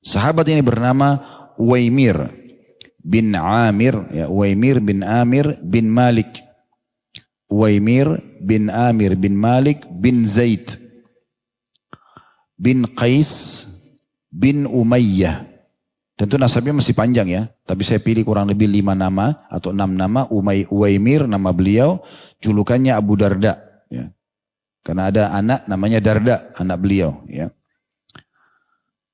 Sahabat ini bernama Uwaimir bin Amir, ya, Uwaimir bin Amir bin Malik. Uwaimir bin Amir bin Malik bin Zaid bin Qais bin Umayyah. Tentu nasabnya masih panjang ya, tapi saya pilih kurang lebih 5 nama atau 6 nama. Uwaimir nama beliau, julukannya Abu Darda. Ya. Karena ada anak namanya Darda, anak beliau. Ya.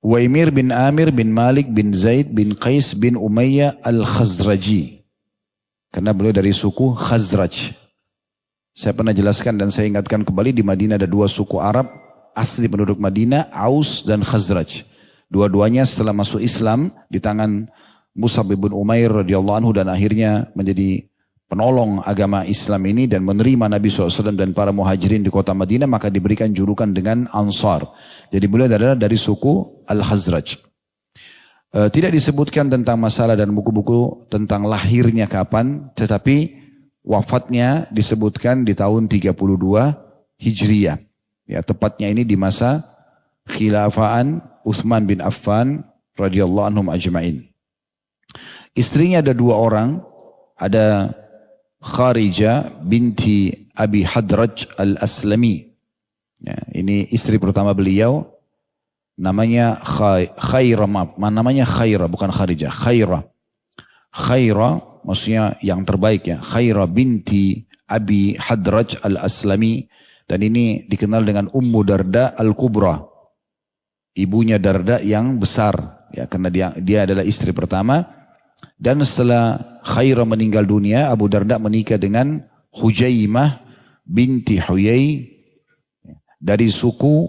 Uwaimir bin Amir bin Malik bin Zaid bin Qais bin Umayyah al-Khazraji. Karena beliau dari suku Khazraj. Saya pernah jelaskan dan saya ingatkan kembali, di Madinah ada 2 suku Arab asli penduduk Madinah, Aus dan Khazraj. Dua-duanya setelah masuk Islam di tangan Mus'ab bin Umair radhiyallahu anhu dan akhirnya menjadi penolong agama Islam ini dan menerima Nabi SAW dan para muhajirin di kota Madinah, maka diberikan julukan dengan Ansar. Jadi beliau adalah dari suku Al-Khazraj. Tidak disebutkan tentang masalah dan buku-buku tentang lahirnya kapan, tetapi wafatnya disebutkan di tahun 32 Hijriyah. Ya, tepatnya ini di masa khilafaan Utsman bin Affan radhiyallahu anhum ajma'in. Istrinya ada 2 orang, ada Kharijah binti Abi Hadraj al-Aslami. Ya, ini istri pertama beliau, namanya Khairah, namanya Khairah bukan Kharijah, Khairah. Khairah maksudnya yang terbaik ya, Khairah binti Abi Hadraj al-Aslami, dan ini dikenal dengan Ummu Darda al-Kubra. Ibunya Darda yang besar, ya, karena dia adalah istri pertama. Dan setelah Khairah meninggal dunia, Abu Darda menikah dengan Hujaimah binti Huyai dari suku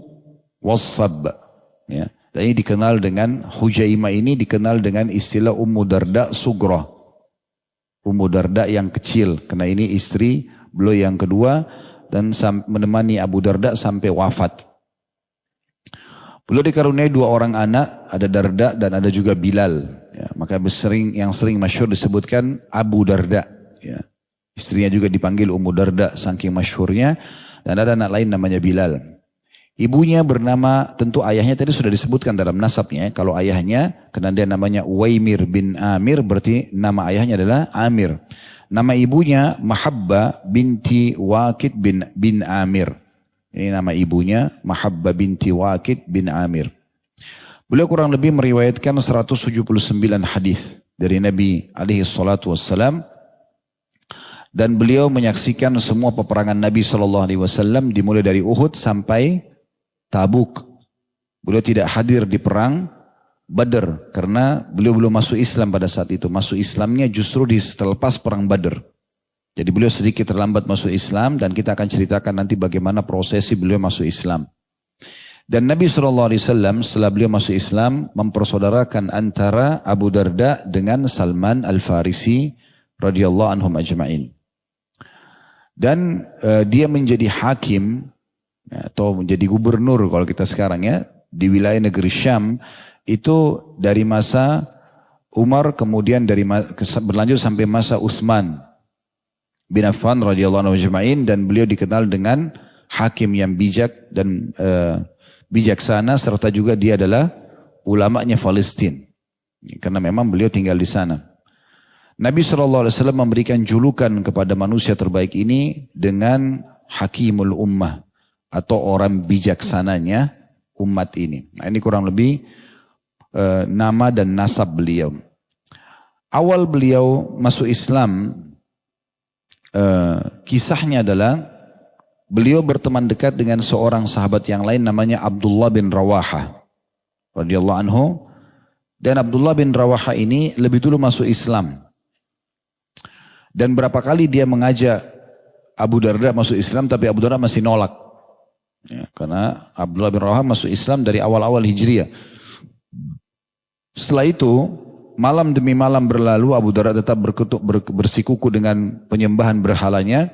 Wassab. Ya. Dan ini dikenal dengan Hujaimah, ini dikenal dengan istilah Ummu Darda Sugra. Ummu Darda yang kecil, karena ini istri beliau yang kedua dan menemani Abu Darda sampai wafat. Beliau dikaruniai 2 orang anak, ada Darda dan ada juga Bilal. Ya, maka yang sering masyhur disebutkan Abu Darda. Ya. Istrinya juga dipanggil Ummu Darda saking masyhurnya, dan ada anak lain namanya Bilal. Ibunya bernama, tentu ayahnya tadi sudah disebutkan dalam nasabnya. Kalau ayahnya, karena dia namanya Uwaimir bin Amir, berarti nama ayahnya adalah Amir. Nama ibunya Mahabba binti Waqid bin Amir. Ini nama ibunya, Mahabba binti Waqid bin Amir. Beliau kurang lebih meriwayatkan 179 hadis dari Nabi alaihi salatu wassalam. Dan beliau menyaksikan semua peperangan Nabi SAW dimulai dari Uhud sampai Tabuk. Beliau tidak hadir di perang Badr karena beliau belum masuk Islam pada saat itu. Masuk Islamnya justru selepas perang Badr. Jadi beliau sedikit terlambat masuk Islam dan kita akan ceritakan nanti bagaimana prosesi beliau masuk Islam. Dan Nabi SAW setelah beliau masuk Islam mempersaudarakan antara Abu Darda dengan Salman Al-Farisi radhiyallahu anhum ajma'in. Dan dia menjadi hakim atau menjadi gubernur kalau kita sekarang ya di wilayah negeri Syam itu dari masa Umar, kemudian berlanjut sampai masa Utsman bin Affan radhiyallahu anhu ajma'in, dan beliau dikenal dengan hakim yang bijak dan bijaksana, serta juga dia adalah ulamanya Palestina karena memang beliau tinggal di sana. Nabi SAW memberikan julukan kepada manusia terbaik ini dengan Hakimul Ummah atau orang bijaksananya umat ini. Nah, ini kurang lebih nama dan nasab beliau. Awal beliau masuk Islam, kisahnya adalah beliau berteman dekat dengan seorang sahabat yang lain namanya Abdullah bin Rawaha radhiyallahu anhu, dan Abdullah bin Rawaha ini lebih dulu masuk Islam. Dan berapa kali dia mengajak Abu Darda masuk Islam, tapi Abu Darda masih nolak. Ya, karena Abdullah bin Rawaha masuk Islam dari awal-awal Hijriah. Setelah itu, malam demi malam berlalu, Abu Darda tetap bersikuku dengan penyembahan berhalanya.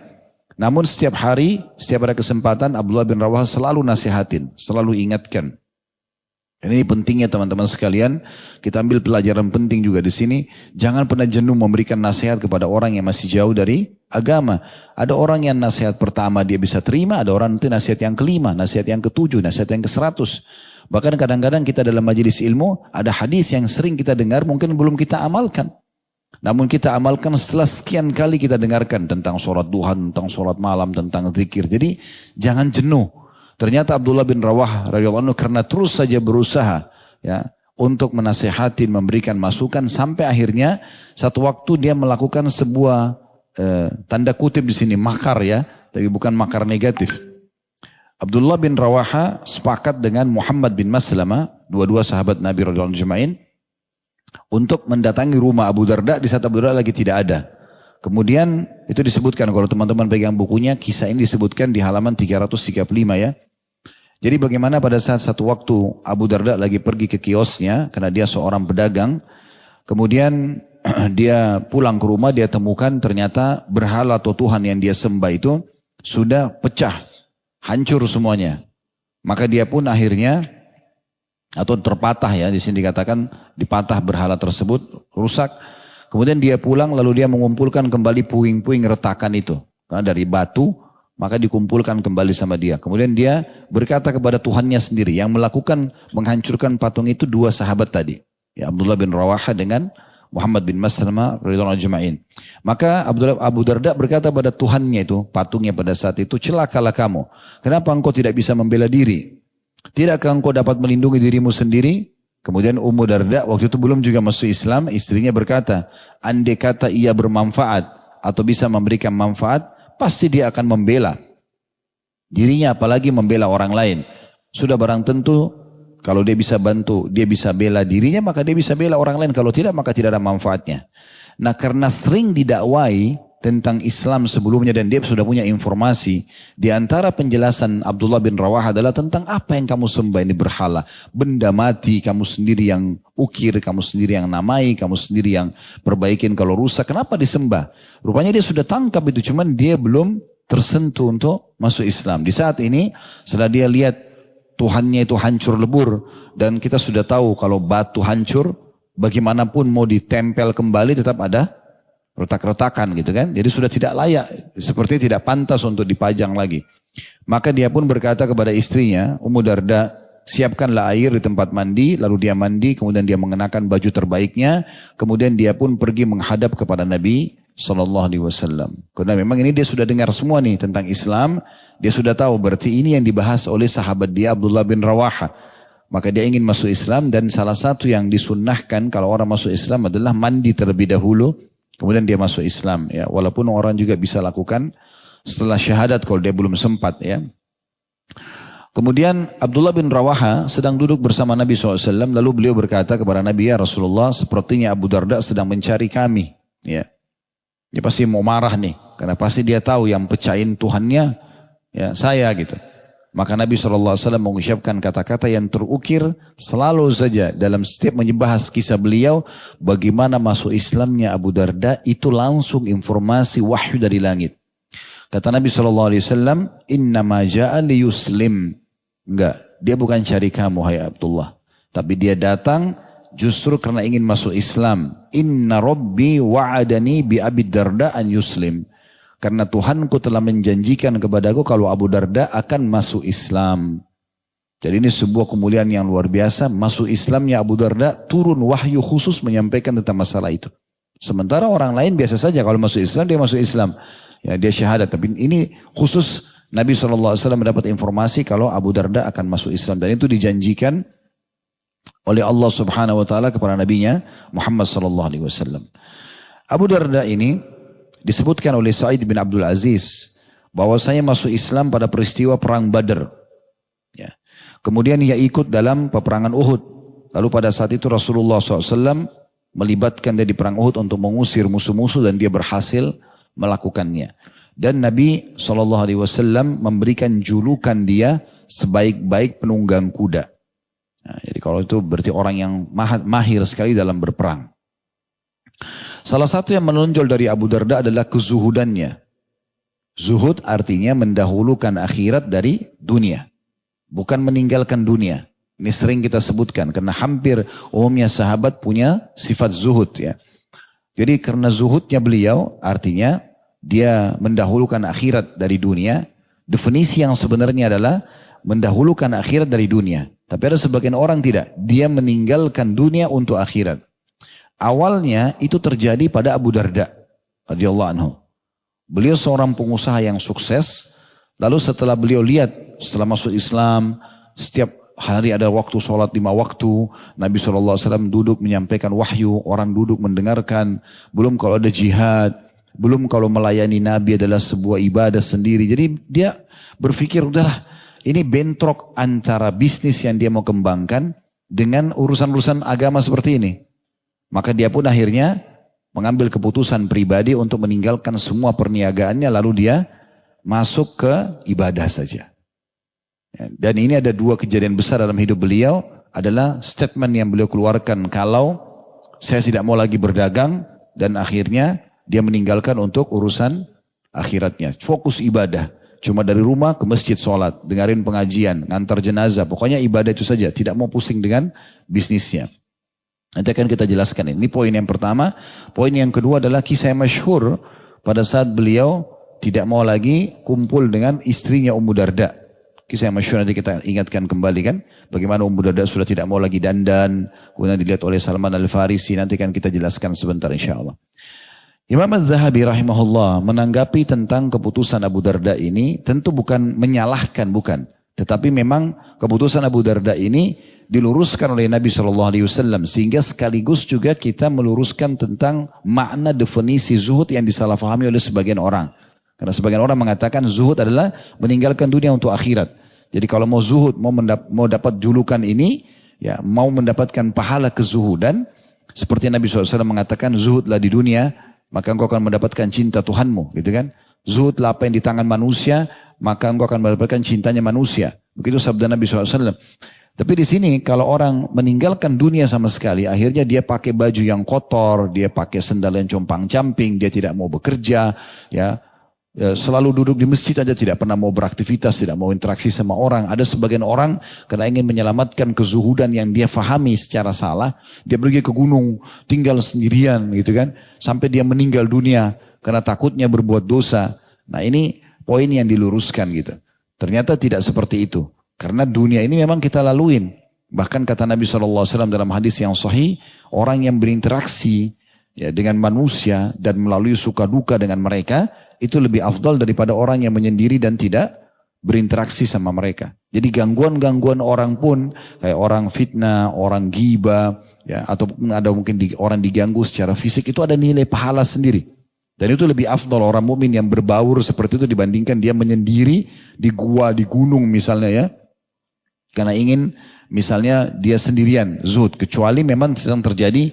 Namun setiap hari, setiap ada kesempatan, Abdullah bin Rawaha selalu nasihatin, selalu ingatkan. Dan ini pentingnya teman-teman sekalian, kita ambil pelajaran penting juga di sini. Jangan pernah jenuh memberikan nasihat kepada orang yang masih jauh dari agama. Ada orang yang nasihat pertama dia bisa terima, ada orang nanti nasihat yang kelima, nasihat yang ketujuh, nasihat yang ke-100. Bahkan kadang-kadang kita dalam majelis ilmu, ada hadis yang sering kita dengar mungkin belum kita amalkan. Namun kita amalkan setelah sekian kali kita dengarkan tentang sholat duha, tentang sholat malam, tentang zikir. Jadi jangan jenuh. Ternyata Abdullah bin Rawah radhiyallahu anhu karena terus saja berusaha ya untuk menasihatin, memberikan masukan sampai akhirnya satu waktu dia melakukan sebuah tanda kutip di sini makar ya, tapi bukan makar negatif. Abdullah bin Rawaha sepakat dengan Muhammad bin Maslamah, dua-dua sahabat Nabi radhiyallahu anhu ajma'in, untuk mendatangi rumah Abu Darda di saat Abu Darda lagi tidak ada. Kemudian itu disebutkan, kalau teman-teman pegang bukunya, kisah ini disebutkan di halaman 335 ya. Jadi bagaimana pada saat satu waktu Abu Darda lagi pergi ke kiosnya, karena dia seorang pedagang. Kemudian dia pulang ke rumah, dia temukan ternyata berhala atau Tuhan yang dia sembah itu sudah pecah, hancur semuanya. Maka dia pun akhirnya, atau terpatah ya, di sini dikatakan dipatah berhala tersebut, rusak. Kemudian dia pulang lalu dia mengumpulkan kembali puing-puing retakan itu. Karena dari batu, maka dikumpulkan kembali sama dia. Kemudian dia berkata kepada Tuhannya sendiri, yang melakukan menghancurkan patung itu dua sahabat tadi. Ya, Abdullah bin Rawaha dengan Muhammad bin Maslamah radhiyallahu ajma'in. Maka Abu Darda berkata pada Tuhannya itu, patungnya pada saat itu, celakalah kamu. Kenapa engkau tidak bisa membela diri? Tidakkah engkau dapat melindungi dirimu sendiri? Kemudian Ummu Darda waktu itu belum juga masuk Islam, istrinya berkata, andai kata ia bermanfaat atau bisa memberikan manfaat, pasti dia akan membela dirinya, apalagi membela orang lain. Sudah barang tentu kalau dia bisa bantu, dia bisa bela dirinya, maka dia bisa bela orang lain. Kalau tidak, maka tidak ada manfaatnya. Nah, karena sering didakwai tentang Islam sebelumnya dan dia sudah punya informasi, di antara penjelasan Abdullah bin Rawah adalah tentang apa yang kamu sembah ini berhala. Benda mati, kamu sendiri yang ukir, kamu sendiri yang namai, kamu sendiri yang perbaikin kalau rusak. Kenapa disembah? Rupanya dia sudah tangkap itu, cuman dia belum tersentuh untuk masuk Islam. Di saat ini, setelah dia lihat Tuhannya itu hancur lebur, dan kita sudah tahu kalau batu hancur, bagaimanapun mau ditempel kembali tetap ada retak-retakan gitu kan. Jadi sudah tidak layak, seperti tidak pantas untuk dipajang lagi. Maka dia pun berkata kepada istrinya, Ummu Darda, siapkanlah air di tempat mandi, lalu dia mandi, kemudian dia mengenakan baju terbaiknya, kemudian dia pun pergi menghadap kepada Nabi SAW. Karena memang ini dia sudah dengar semua nih tentang Islam, dia sudah tahu berarti ini yang dibahas oleh sahabat dia Abdullah bin Rawaha. Maka dia ingin masuk Islam, dan salah satu yang disunnahkan kalau orang masuk Islam adalah mandi terlebih dahulu, kemudian dia masuk Islam ya. Walaupun orang juga bisa lakukan setelah syahadat kalau dia belum sempat ya. Kemudian Abdullah bin Rawaha sedang duduk bersama Nabi SAW, lalu beliau berkata kepada Nabi, ya Rasulullah, sepertinya Abu Darda sedang mencari kami ya. Dia pasti mau marah nih, karena pasti dia tahu yang pecahin Tuhannya ya saya gitu. Maka Nabi SAW mengucapkan kata-kata yang terukir selalu saja dalam setiap membahas kisah beliau, bagaimana masuk Islamnya Abu Darda itu langsung informasi wahyu dari langit. Kata Nabi SAW, innama ja'a liyuslim. Enggak, dia bukan cari kamu hai Abdullah, tapi dia datang justru karena ingin masuk Islam. Inna Rabbi wa'adani bi Abi Darda an yuslim. Karena Tuhanku telah menjanjikan kepadaku kalau Abu Darda akan masuk Islam. Jadi ini sebuah kemuliaan yang luar biasa. Masuk Islamnya Abu Darda, turun wahyu khusus menyampaikan tentang masalah itu. Sementara orang lain biasa saja kalau masuk Islam, dia masuk Islam. Ya, dia syahadat. Tapi ini khusus Nabi SAW mendapat informasi kalau Abu Darda akan masuk Islam. Dan itu dijanjikan oleh Allah Subhanahu Wa Taala kepada Nabinya Muhammad SAW. Abu Darda ini disebutkan oleh Sa'id bin Abdul Aziz bahwasanya masuk Islam pada peristiwa perang Badr. Ya. Kemudian ia ikut dalam peperangan Uhud. Lalu pada saat itu Rasulullah SAW melibatkan dia di perang Uhud untuk mengusir musuh-musuh, dan dia berhasil melakukannya. Dan Nabi SAW memberikan julukan dia sebaik-baik penunggang kuda. Nah, jadi kalau itu berarti orang yang mahir sekali dalam berperang. Salah satu yang menonjol dari Abu Darda adalah kezuhudannya. Zuhud artinya mendahulukan akhirat dari dunia. Bukan meninggalkan dunia. Ini sering kita sebutkan karena hampir umumnya sahabat punya sifat zuhud ya. Jadi karena zuhudnya beliau artinya dia mendahulukan akhirat dari dunia. Definisi yang sebenarnya adalah mendahulukan akhirat dari dunia. Tapi ada sebagian orang tidak. Dia meninggalkan dunia untuk akhirat. Awalnya itu terjadi pada Abu Darda radhiyallahu anhu. Beliau seorang pengusaha yang sukses. Lalu setelah beliau lihat setelah masuk Islam, setiap hari ada waktu sholat 5 waktu. Nabi SAW duduk menyampaikan wahyu. Orang duduk mendengarkan. Belum kalau ada jihad. Belum kalau melayani Nabi adalah sebuah ibadah sendiri. Jadi dia berpikir udahlah. Ini bentrok antara bisnis yang dia mau kembangkan. Dengan urusan-urusan agama seperti ini. Maka dia pun akhirnya mengambil keputusan pribadi untuk meninggalkan semua perniagaannya. Lalu dia masuk ke ibadah saja. Dan ini ada 2 kejadian besar dalam hidup beliau adalah statement yang beliau keluarkan kalau saya tidak mau lagi berdagang dan akhirnya dia meninggalkan untuk urusan akhiratnya. Fokus ibadah. Cuma dari rumah ke masjid sholat, dengerin pengajian, ngantar jenazah. Pokoknya ibadah itu saja, tidak mau pusing dengan bisnisnya. Nanti akan kita jelaskan ini poin yang pertama. Poin yang kedua adalah kisah yang masyhur pada saat beliau tidak mau lagi kumpul dengan istrinya Ummu Darda. Kisah yang masyhur nanti kita ingatkan kembali kan. Bagaimana Ummu Darda sudah tidak mau lagi dandan. Kemudian dilihat oleh Salman Al-Farisi. Nanti kan kita jelaskan sebentar insyaAllah. Imam Az-Zahabi rahimahullah menanggapi tentang keputusan Abu Darda ini. Tentu bukan menyalahkan, bukan. Tetapi memang keputusan Abu Darda ini diluruskan oleh Nabi SAW. Sehingga sekaligus juga kita meluruskan tentang makna definisi zuhud yang disalahfahami oleh sebagian orang. Karena sebagian orang mengatakan zuhud adalah meninggalkan dunia untuk akhirat. Jadi kalau mau zuhud, mau dapat julukan ini, ya mau mendapatkan pahala kezuhudan, seperti Nabi SAW mengatakan zuhudlah di dunia, maka engkau akan mendapatkan cinta Tuhanmu, gitu kan? Zuhudlah apa yang di tangan manusia, maka engkau akan mendapatkan cintanya manusia. Begitu sabda Nabi SAW. Tapi di sini kalau orang meninggalkan dunia sama sekali, akhirnya dia pakai baju yang kotor, dia pakai sendal yang compang-camping, dia tidak mau bekerja, ya. Selalu duduk di masjid aja, tidak pernah mau beraktivitas, tidak mau interaksi sama orang. Ada sebagian orang karena ingin menyelamatkan kezuhudan yang dia fahami secara salah, dia pergi ke gunung, tinggal sendirian gitu kan, sampai dia meninggal dunia karena takutnya berbuat dosa. Nah ini poin yang diluruskan gitu. Ternyata tidak seperti itu. Karena dunia ini memang kita laluin. Bahkan kata Nabi SAW dalam hadis yang sahih, orang yang berinteraksi ya, dengan manusia dan melalui suka duka dengan mereka, itu lebih afdal daripada orang yang menyendiri dan tidak berinteraksi sama mereka. Jadi gangguan-gangguan orang pun, kayak orang fitnah, orang ghibah, ya, ataupun ada mungkin orang diganggu secara fisik, itu ada nilai pahala sendiri. Dan itu lebih afdal orang mukmin yang berbaur seperti itu dibandingkan dia menyendiri di gua, di gunung misalnya ya. Karena ingin misalnya dia sendirian, zuhud. Kecuali memang sedang terjadi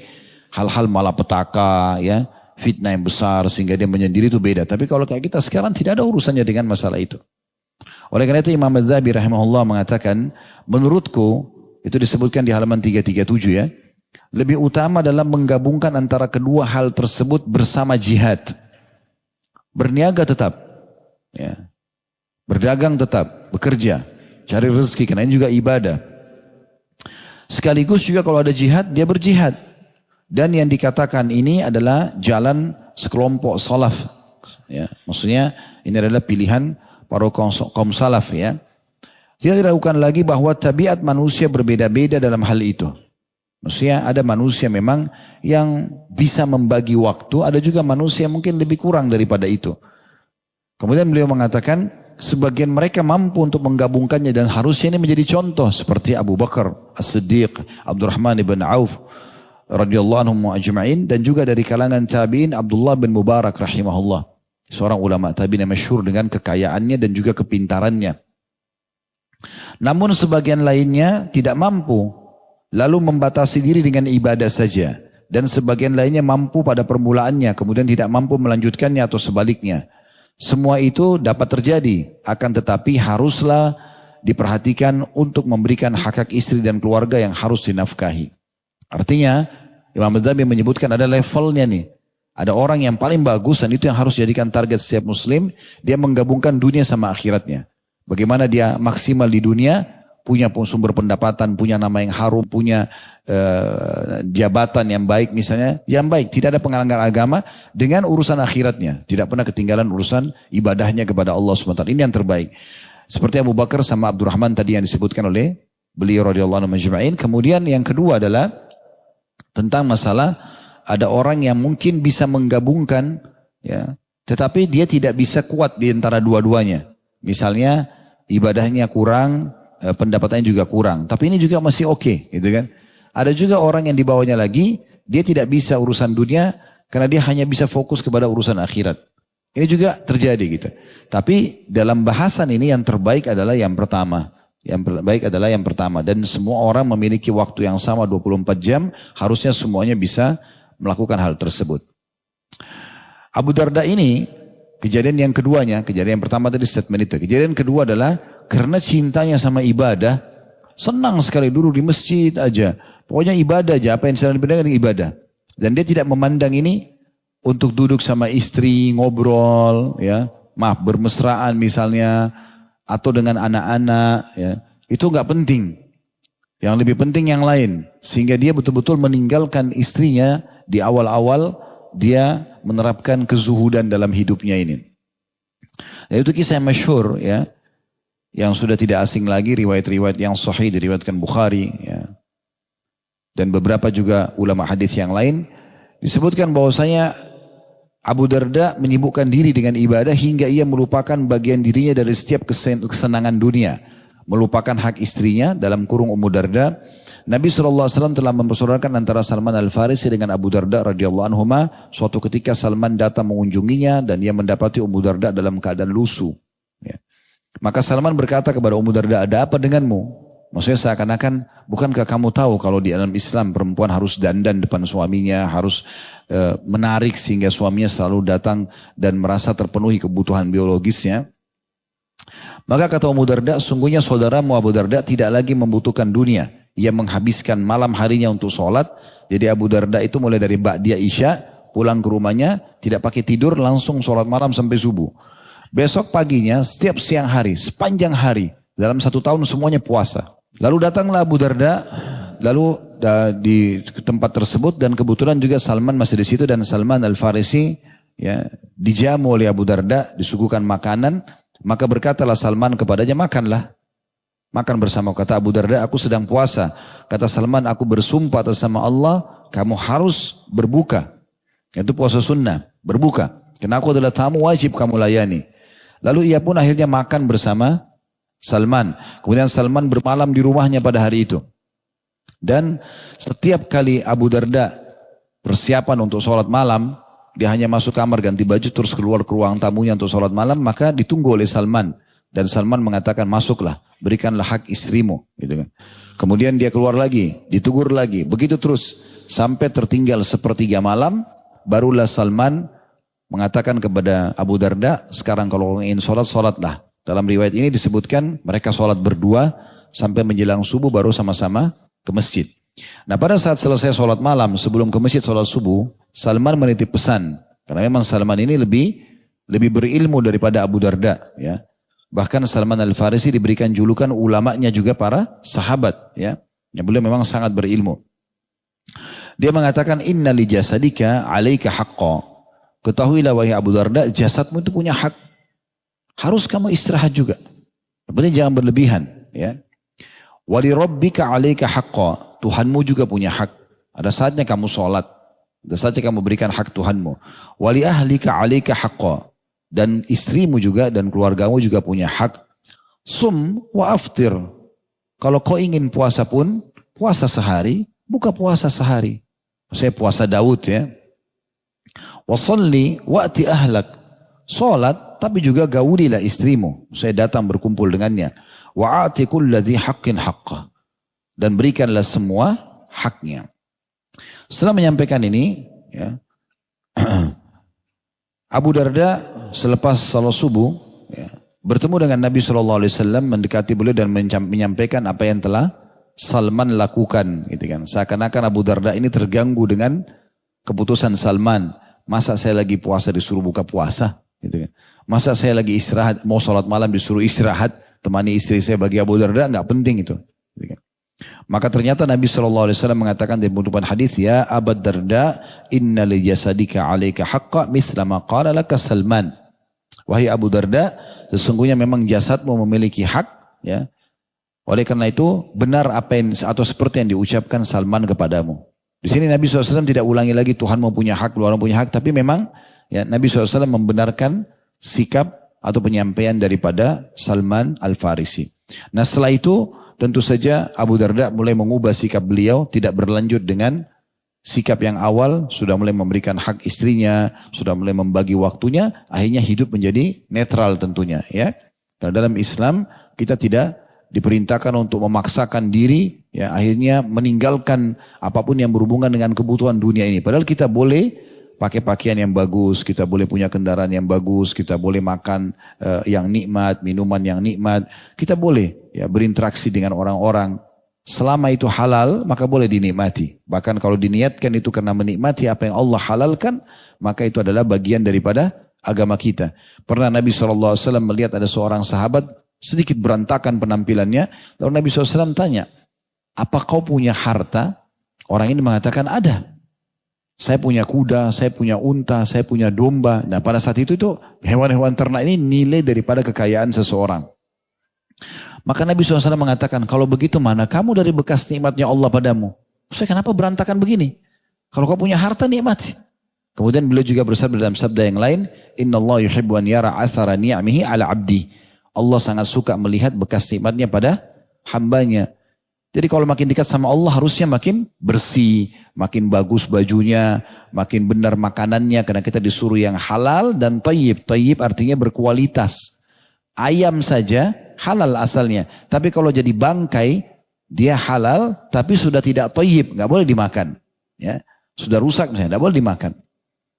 hal-hal malapetaka ya. Fitnah yang besar sehingga dia menyendiri itu beda. Tapi kalau kayak kita sekarang tidak ada urusannya dengan masalah itu. Oleh karena itu Imam Az-Zahabi rahimahullah mengatakan, menurutku itu disebutkan di halaman 337 ya. Lebih utama dalam menggabungkan antara kedua hal tersebut bersama jihad. Berniaga tetap, ya. Berdagang tetap, bekerja, cari rezeki karena ini juga ibadah. Sekaligus juga kalau ada jihad, dia berjihad. Dan yang dikatakan ini adalah jalan sekelompok salaf. Ya, maksudnya ini adalah pilihan para kaum salaf ya. Tidak diragukan lagi bahwa tabiat manusia berbeda-beda dalam hal itu. Maksudnya ada manusia memang yang bisa membagi waktu, ada juga manusia yang mungkin lebih kurang daripada itu. Kemudian beliau mengatakan sebagian mereka mampu untuk menggabungkannya dan harusnya ini menjadi contoh seperti Abu Bakar As-Siddiq, Abdurrahman ibn Auf radhiyallahu anhum ajma'in, dan juga dari kalangan tabi'in Abdullah bin Mubarak rahimahullah, seorang ulama tabi'in yang masyhur dengan kekayaannya dan juga kepintarannya. Namun sebagian lainnya tidak mampu, lalu membatasi diri dengan ibadah saja, dan sebagian lainnya mampu pada permulaannya kemudian tidak mampu melanjutkannya atau sebaliknya. Semua itu dapat terjadi, akan tetapi haruslah diperhatikan untuk memberikan hak-hak istri dan keluarga yang harus dinafkahi. Artinya Imam Az-Zahabi menyebutkan ada levelnya nih. Ada orang yang paling bagus dan itu yang harus dijadikan target setiap muslim. Dia menggabungkan dunia sama akhiratnya. Bagaimana dia maksimal di dunia, punya sumber pendapatan, punya nama yang harum, punya jabatan yang baik misalnya, yang baik, tidak ada penghalangan agama dengan urusan akhiratnya, tidak pernah ketinggalan urusan ibadahnya kepada Allah SWT. Ini yang terbaik. Seperti Abu Bakar sama Abdurrahman tadi yang disebutkan oleh beliau radhiyallahu anhu majma'in. Kemudian yang kedua adalah tentang masalah ada orang yang mungkin bisa menggabungkan, ya, tetapi dia tidak bisa kuat di antara dua-duanya. Misalnya ibadahnya kurang, pendapatannya juga kurang, tapi ini juga masih oke, gitu kan. Ada juga orang yang di bawahnya lagi, dia tidak bisa urusan dunia karena dia hanya bisa fokus kepada urusan akhirat. Ini juga terjadi gitu. Tapi dalam bahasan ini yang terbaik adalah yang pertama. Yang terbaik adalah yang pertama. Dan semua orang memiliki waktu yang sama 24 jam, harusnya semuanya bisa melakukan hal tersebut. Abu Darda ini, kejadian yang keduanya, kejadian yang pertama tadi statement itu. Kejadian kedua adalah karena cintanya sama ibadah, senang sekali dulu di masjid aja. Pokoknya ibadah aja, apa yang sedang dibedakan ibadah. Dan dia tidak memandang ini untuk duduk sama istri, ngobrol, ya, maaf, bermesraan misalnya, atau dengan anak-anak, ya. Itu nggak penting. Yang lebih penting yang lain. Sehingga dia betul-betul meninggalkan istrinya di awal-awal dia menerapkan kezuhudan dalam hidupnya ini. Dan itu kisah yang masyhur, ya, yang sudah tidak asing lagi, riwayat-riwayat yang sahih diriwayatkan Bukhari, ya, dan beberapa juga ulama hadis yang lain disebutkan bahwasanya Abu Darda menyibukkan diri dengan ibadah hingga ia melupakan bagian dirinya dari setiap kesenangan dunia, melupakan hak istrinya dalam kurung Ummu Darda. Nabi SAW telah mempersaudarakan antara Salman Al-Farisi dengan Abu Darda radhiyallahu anhuma. Suatu ketika Salman datang mengunjunginya dan ia mendapati Ummu Darda dalam keadaan lusuh. Ya. Maka Salman berkata kepada Ummu Darda, ada apa denganmu? Maksudnya seakan-akan, bukankah kamu tahu kalau di dalam Islam perempuan harus dandan depan suaminya, harus menarik sehingga suaminya selalu datang dan merasa terpenuhi kebutuhan biologisnya. Maka kata Ummu Darda, sungguhnya saudaramu Abu Darda tidak lagi membutuhkan dunia. Ia menghabiskan malam harinya untuk sholat. Jadi Abu Darda itu mulai dari ba'diyah Isya, pulang ke rumahnya, tidak pakai tidur, langsung sholat malam sampai subuh. Besok paginya, setiap siang hari, sepanjang hari, dalam 1 tahun semuanya puasa. Lalu datanglah Abu Darda, lalu di tempat tersebut, dan kebetulan juga Salman masih di situ, dan Salman Al-Farisi, ya, dijamu oleh Abu Darda, disuguhkan makanan. Maka berkatalah Salman kepadanya, makanlah. Makan bersama. Kata Abu Darda, aku sedang puasa. Kata Salman, aku bersumpah atas nama Allah, kamu harus berbuka. Itu puasa sunnah, berbuka. Karena aku adalah tamu, wajib kamu layani. Lalu ia pun akhirnya makan bersama Salman. Kemudian Salman bermalam di rumahnya pada hari itu. Dan setiap kali Abu Darda persiapan untuk sholat malam, dia hanya masuk kamar ganti baju terus keluar ke ruang tamunya untuk sholat malam, maka ditunggu oleh Salman. Dan Salman mengatakan, masuklah, berikanlah hak istrimu, gitu kan. Kemudian dia keluar lagi, ditegur lagi, begitu terus sampai tertinggal sepertiga malam, barulah Salman mengatakan kepada Abu Darda, sekarang kalau ingin sholat, sholatlah. Dalam riwayat ini disebutkan mereka sholat berdua sampai menjelang subuh baru sama-sama ke masjid. Nah, pada saat selesai sholat malam sebelum ke masjid sholat subuh, Salman menitip pesan. Karena memang Salman ini lebih berilmu daripada Abu Darda, ya. Bahkan Salman Al-Farisi diberikan julukan ulamanya juga para sahabat, ya. Yang beliau memang sangat berilmu. Dia mengatakan, inna li jasadika alaika haqqa. Ketahuilah wahai Abu Darda, jasadmu itu punya hak. Harus kamu istirahat juga. Tapi jangan berlebihan, ya. Wali rabbika alaika haqqa. Tuhanmu juga punya hak. Ada saatnya kamu sholat. Ada saatnya kamu berikan hak Tuhanmu. Wali ahlika alaika haqqa. Dan istrimu juga dan keluargamu juga punya hak. Sum wa aftir. Kalau kau ingin puasa pun, puasa sehari, buka puasa sehari. Maksudnya puasa Daud, ya. Wasalli wa'ti ahlak. Salat, tapi juga gaulilah istrimu. Saya datang berkumpul dengannya. Wa'ati kulladhi haqqin haqqa. Dan berikanlah semua haknya. Setelah menyampaikan ini, ya, Abu Darda selepas salat subuh, ya, bertemu dengan Nabi SAW, mendekati beliau dan menyampaikan apa yang telah Salman lakukan, gitu kan. Seakan-akan Abu Darda ini terganggu dengan keputusan Salman. Masa saya lagi puasa disuruh buka puasa, gitu kan. Masa saya lagi istirahat, mau sholat malam disuruh istirahat, temani istri saya. Bagi Abu Darda nggak penting itu. Maka ternyata Nabi SAW mengatakan di penutupan hadis, ya Abu Darda, inna li jasadika alaika haqqa mithla ma qala laka Salman. Wahai Abu Darda, sesungguhnya memang jasadmu memiliki hak, ya. Oleh karena itu benar apa yang atau seperti yang diucapkan Salman kepadamu. Di sini Nabi SAW tidak ulangi lagi Tuhan mau punya hak, luar punya hak, tapi memang ya Nabi SAW membenarkan sikap atau penyampaian daripada Salman Al-Farisi. Nah setelah itu tentu saja Abu Darda mulai mengubah sikap beliau, tidak berlanjut dengan sikap yang awal, sudah mulai memberikan hak istrinya, sudah mulai membagi waktunya, akhirnya hidup menjadi netral tentunya. Ya, karena dalam Islam kita tidak diperintahkan untuk memaksakan diri, ya akhirnya meninggalkan apapun yang berhubungan dengan kebutuhan dunia ini. Padahal kita boleh pakai pakaian yang bagus, kita boleh punya kendaraan yang bagus, kita boleh makan yang nikmat, minuman yang nikmat, kita boleh ya berinteraksi dengan orang-orang. Selama itu halal, maka boleh dinikmati. Bahkan kalau diniatkan itu karena menikmati apa yang Allah halalkan, maka itu adalah bagian daripada agama kita. Pernah Nabi SAW melihat ada seorang sahabat sedikit berantakan penampilannya, lalu Nabi SAW tanya, apa kau punya harta? Orang ini mengatakan ada. Saya punya kuda, saya punya unta, saya punya domba. Nah pada saat itu hewan-hewan ternak ini nilai daripada kekayaan seseorang. Maka Nabi SAW mengatakan, kalau begitu mana kamu dari bekas nikmatnya Allah padamu? Saya kenapa berantakan begini? Kalau kau punya harta nikmati. Kemudian beliau juga bersabda dalam sabda yang lain, Inna Allah yuhibbu an yara athara ni'amihi ala abdi. Allah sangat suka melihat bekas nikmatnya pada hambanya. Jadi kalau makin dekat sama Allah harusnya makin bersih, makin bagus bajunya, makin benar makanannya karena kita disuruh yang halal dan thayyib. Thayyib artinya berkualitas. Ayam saja halal asalnya, tapi kalau jadi bangkai dia halal tapi sudah tidak thayyib, nggak boleh dimakan. Ya, sudah rusak misalnya, nggak boleh dimakan.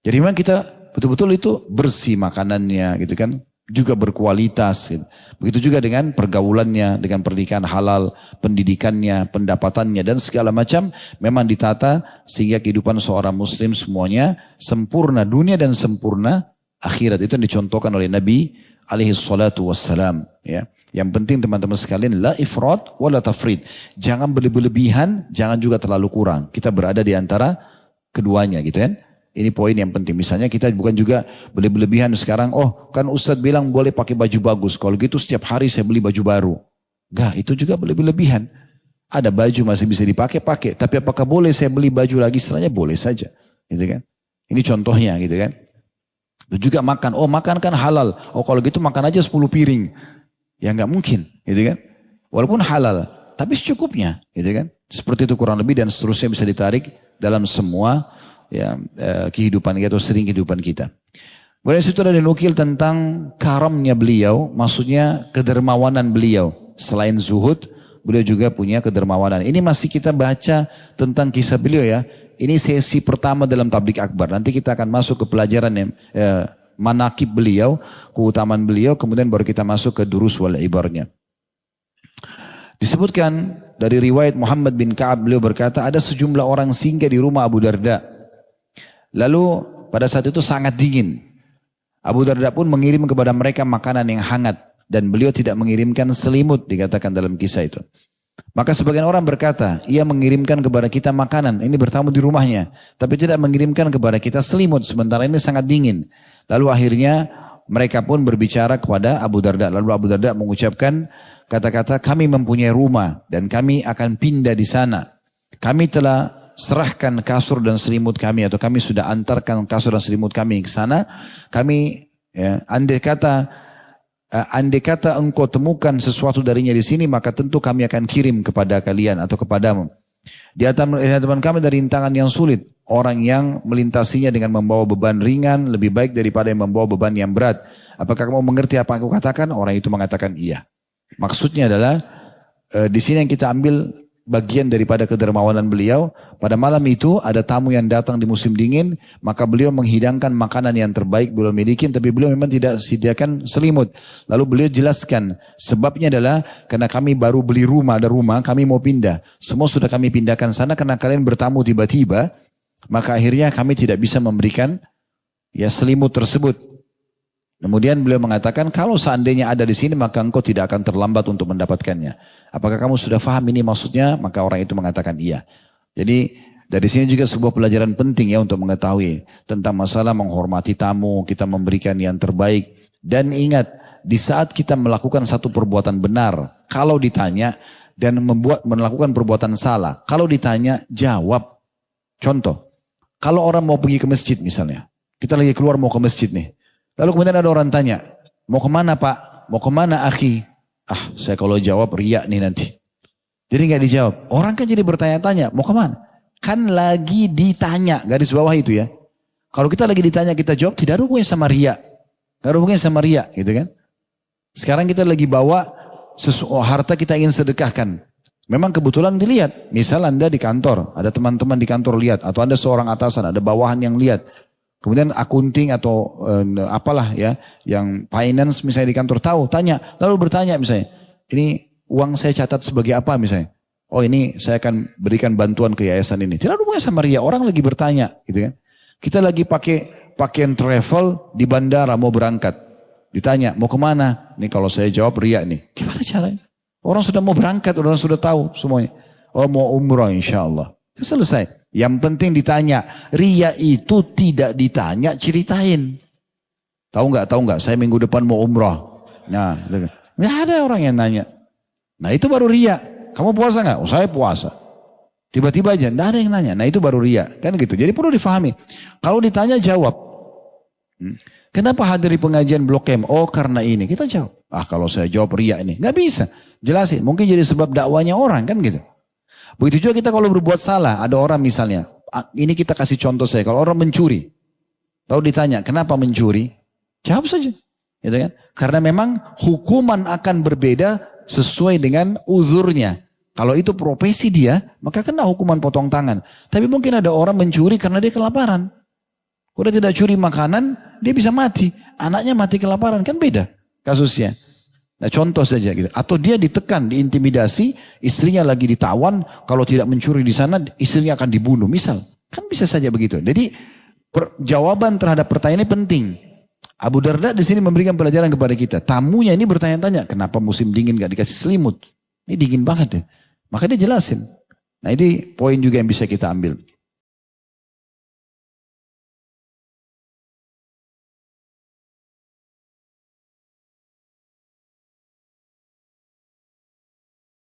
Jadi memang kita betul-betul itu bersih makanannya gitu kan. Juga berkualitas. Gitu. Begitu juga dengan pergaulannya, dengan pernikahan halal, pendidikannya, pendapatannya, dan segala macam memang ditata sehingga kehidupan seorang muslim semuanya sempurna dunia dan sempurna akhirat. Itu yang dicontohkan oleh Nabi alaihi salatu wassalam. Ya. Yang penting teman-teman sekalian, la ifrat wa la tafrid. Jangan berlebihan, jangan juga terlalu kurang. Kita berada di antara keduanya gitu kan. Ini poin yang penting. Misalnya kita bukan juga berlebihan sekarang. Oh kan Ustadz bilang boleh pakai baju bagus. Kalau gitu setiap hari saya beli baju baru. Enggak, itu juga berlebihan. Ada baju masih bisa dipakai. Tapi apakah boleh saya beli baju lagi setelahnya? Boleh saja. Gitu kan. Ini contohnya gitu kan. Juga makan. Oh makan kan halal. Oh kalau gitu makan aja 10 piring. Ya enggak mungkin. Gitu kan. Walaupun halal. Tapi secukupnya. Gitu kan. Seperti itu kurang lebih dan seterusnya bisa ditarik dalam semua ya kehidupan kita atau sering kehidupan kita. Kemudian situ ada dinukil tentang karamnya beliau, maksudnya kedermawanan beliau. Selain zuhud, beliau juga punya kedermawanan. Ini masih kita baca tentang kisah beliau ya. Ini sesi pertama dalam tablik akbar. Nanti kita akan masuk ke pelajaran yang manakib beliau, keutamaan beliau, kemudian baru kita masuk ke durus wal ibarnya. Disebutkan dari riwayat Muhammad bin Ka'ab, beliau berkata ada sejumlah orang singgah di rumah Abu Darda. Lalu pada saat itu sangat dingin. Abu Darda pun mengirim kepada mereka makanan yang hangat. Dan beliau tidak mengirimkan selimut, dikatakan dalam kisah itu. Maka sebagian orang berkata, ia mengirimkan kepada kita makanan, ini bertamu di rumahnya. Tapi tidak mengirimkan kepada kita selimut, sementara ini sangat dingin. Lalu akhirnya mereka pun berbicara kepada Abu Darda. Lalu Abu Darda mengucapkan kata-kata, kami mempunyai rumah dan kami akan pindah di sana. Kami telah serahkan kasur dan selimut kami atau kami sudah antarkan kasur dan selimut kami ke sana. Kami ya, andai kata engkau temukan sesuatu darinya di sini maka tentu kami akan kirim kepada kalian atau kepadamu. Di hadapan kami dari rintangan yang sulit, orang yang melintasinya dengan membawa beban ringan lebih baik daripada yang membawa beban yang berat. Apakah kamu mengerti apa yang aku katakan? Orang itu mengatakan iya. Maksudnya adalah di sini yang kita ambil bagian daripada kedermawanan beliau. Pada malam itu ada tamu yang datang di musim dingin, maka beliau menghidangkan makanan yang terbaik beliau miliki, tapi beliau memang tidak sediakan selimut. Lalu beliau jelaskan, sebabnya adalah karena kami baru beli rumah, ada rumah, kami mau pindah. Semua sudah kami pindahkan sana karena kalian bertamu tiba-tiba, maka akhirnya kami tidak bisa memberikan ya selimut tersebut. Kemudian beliau mengatakan, kalau seandainya ada di sini maka engkau tidak akan terlambat untuk mendapatkannya. Apakah kamu sudah paham ini maksudnya? Maka orang itu mengatakan iya. Jadi dari sini juga sebuah pelajaran penting ya untuk mengetahui tentang masalah menghormati tamu, kita memberikan yang terbaik. Dan ingat, di saat kita melakukan satu perbuatan benar, kalau ditanya dan melakukan perbuatan salah, kalau ditanya jawab. Contoh, kalau orang mau pergi ke masjid misalnya, kita lagi keluar mau ke masjid nih. Lalu kemudian ada orang tanya, mau kemana Pak? Mau kemana akhi? Saya kalau jawab riak nih nanti. Jadi nggak dijawab. Orang kan jadi bertanya-tanya, mau kemana? Kan lagi ditanya, garis bawah itu ya. Kalau kita lagi ditanya kita jawab, tidak ada hubungannya sama riak. Nggak ada hubungannya sama riak gitu kan. Sekarang kita lagi bawa harta kita ingin sedekahkan. Memang kebetulan dilihat. Misal Anda di kantor, ada teman-teman di kantor lihat. Atau Anda seorang atasan, ada bawahan yang lihat. Kemudian akunting atau apalah ya, yang finance misalnya di kantor tahu, tanya, lalu bertanya misalnya, ini uang saya catat sebagai apa misalnya? Oh ini saya akan berikan bantuan ke yayasan ini. Tidak ada hubungannya sama ria, orang lagi bertanya, gitu kan? Kita lagi pakai pakaian travel di bandara mau berangkat, ditanya mau kemana? Ini kalau saya jawab ria nih, gimana caranya? Orang sudah mau berangkat, orang sudah tahu semuanya. Oh mau umrah insya Allah, selesai. Yang penting ditanya. Ria itu tidak ditanya, ceritain. Tahu nggak? Saya minggu depan mau umrah. Nah, nggak ada orang yang nanya. Nah itu baru ria. Kamu puasa nggak? Oh saya puasa. Tiba-tiba aja, nggak ada yang nanya. Nah itu baru ria, kan gitu. Jadi perlu difahami. Kalau ditanya jawab. Kenapa hadiri pengajian Blok M? Oh karena ini. Kita jawab. Kalau saya jawab ria ini, nggak bisa. Jelasin. Mungkin jadi sebab dakwanya orang kan gitu. Begitu juga kita kalau berbuat salah, ada orang misalnya, ini kita kasih contoh saya, kalau orang mencuri, lalu ditanya, kenapa mencuri? Jawab saja, gitu kan? Karena memang hukuman akan berbeda sesuai dengan uzurnya. Kalau itu profesi dia, maka kena hukuman potong tangan. Tapi mungkin ada orang mencuri karena dia kelaparan. Kalau dia tidak curi makanan, dia bisa mati. Anaknya mati kelaparan, kan beda kasusnya. Nah contoh saja gitu. Atau dia ditekan, diintimidasi, istrinya lagi ditawan, kalau tidak mencuri di sana, istrinya akan dibunuh. Misal, kan bisa saja begitu. Jadi jawaban terhadap pertanyaan ini penting. Abu Darda di sini memberikan pelajaran kepada kita. Tamunya ini bertanya-tanya, kenapa musim dingin gak dikasih selimut? Ini dingin banget ya. Maka dia jelasin. Nah ini poin juga yang bisa kita ambil.